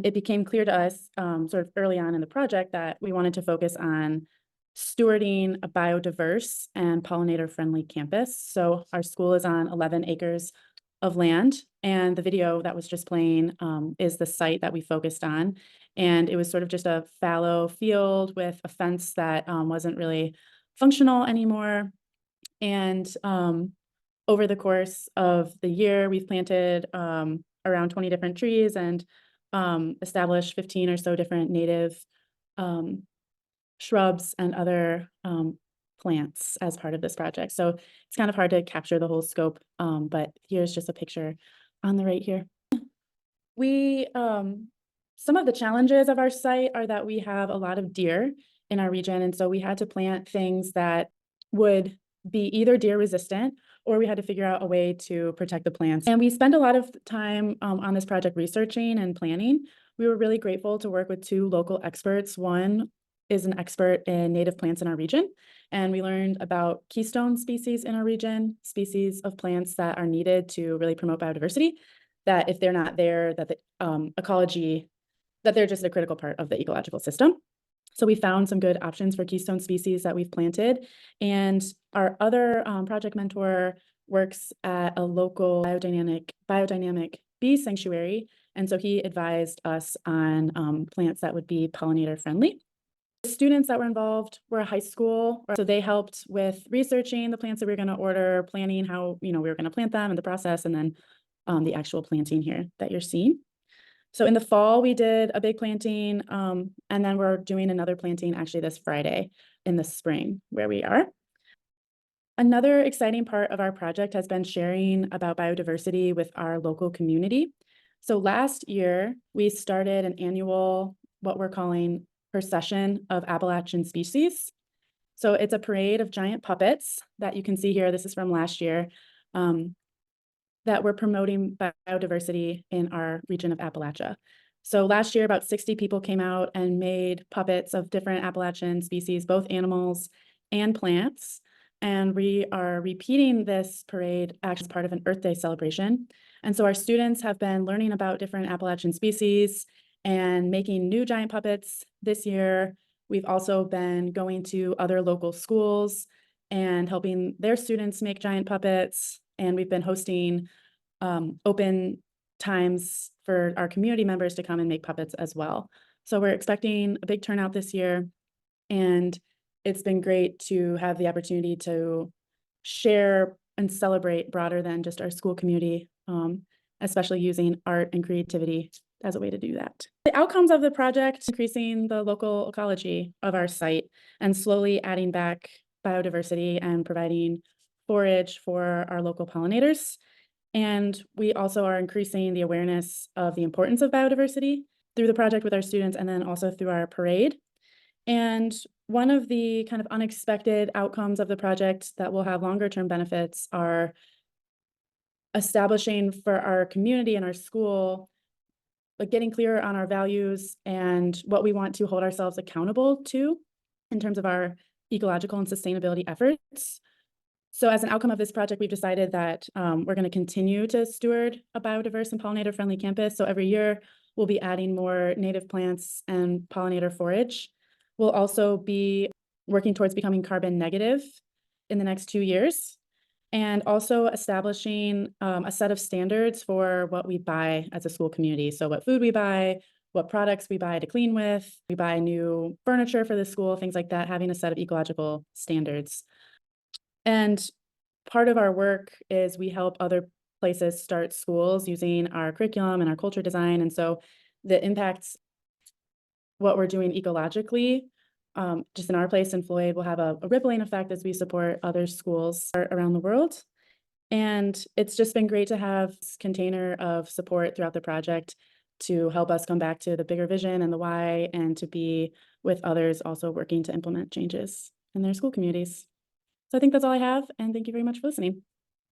It became clear to us sort of early on in the project that we wanted to focus on stewarding a biodiverse and pollinator-friendly campus. So our school is on 11 acres of land, and the video that was just playing is the site that we focused on. And it was sort of just a fallow field with a fence that wasn't really functional anymore. And over the course of the year, we've planted around 20 different trees and established 15 or so different native um, shrubs and other plants as part of this project. So it's kind of hard to capture the whole scope, but here's just a picture on the right here. We, some of the challenges of our site are that we have a lot of deer in our region, and so we had to plant things that would be either deer resistant, or we had to figure out a way to protect the plants. And we spent a lot of time on this project researching and planning. We were really grateful to work with two local experts. One is an expert in native plants in our region, and we learned about keystone species in our region, species of plants that are needed to really promote biodiversity, that if they're not there, that the ecology, that they're just a critical part of the ecological system. So we found some good options for keystone species that we've planted. And our other project mentor works at a local biodynamic bee sanctuary. And so he advised us on plants that would be pollinator friendly. The students that were involved were a high school, so they helped with researching the plants that we were going to order, planning how we were going to plant them and the process, and then the actual planting here that you're seeing. So in the fall, we did a big planting, and then we're doing another planting actually this Friday in the spring where we are. Another exciting part of our project has been sharing about biodiversity with our local community. So last year, we started an annual, what we're calling procession of Appalachian species. So it's a parade of giant puppets that you can see here. This is from last year. That we're promoting biodiversity in our region of Appalachia. So last year, about 60 people came out and made puppets of different Appalachian species, both animals and plants. And we are repeating this parade actually as part of an Earth Day celebration. And so our students have been learning about different Appalachian species and making new giant puppets this year. We've also been going to other local schools and helping their students make giant puppets. And we've been hosting open times for our community members to come and make puppets as well. So we're expecting a big turnout this year, and it's been great to have the opportunity to share and celebrate broader than just our school community, especially using art and creativity as a way to do that. The outcomes of the project, increasing the local ecology of our site and slowly adding back biodiversity and providing forage for our local pollinators. And we also are increasing the awareness of the importance of biodiversity through the project with our students and then also through our parade. And one of the kind of unexpected outcomes of the project that will have longer term benefits are establishing for our community and our school, like getting clearer on our values and what we want to hold ourselves accountable to in terms of our ecological and sustainability efforts. So as an outcome of this project, we've decided that we're going to continue to steward a biodiverse and pollinator-friendly campus. So every year, we'll be adding more native plants and pollinator forage. We'll also be working towards becoming carbon negative in the next 2 years, and also establishing a set of standards for what we buy as a school community. So what food we buy, what products we buy to clean with, we buy new furniture for the school, things like that, having a set of ecological standards. And part of our work is we help other places start schools using our curriculum and our culture design. And so the impacts, what we're doing ecologically, just in our place in Floyd, will have a rippling effect as we support other schools around the world. And it's just been great to have this container of support throughout the project to help us come back to the bigger vision and the why, and to be with others also working to implement changes in their school communities. So I think that's all I have, and thank you very much for listening.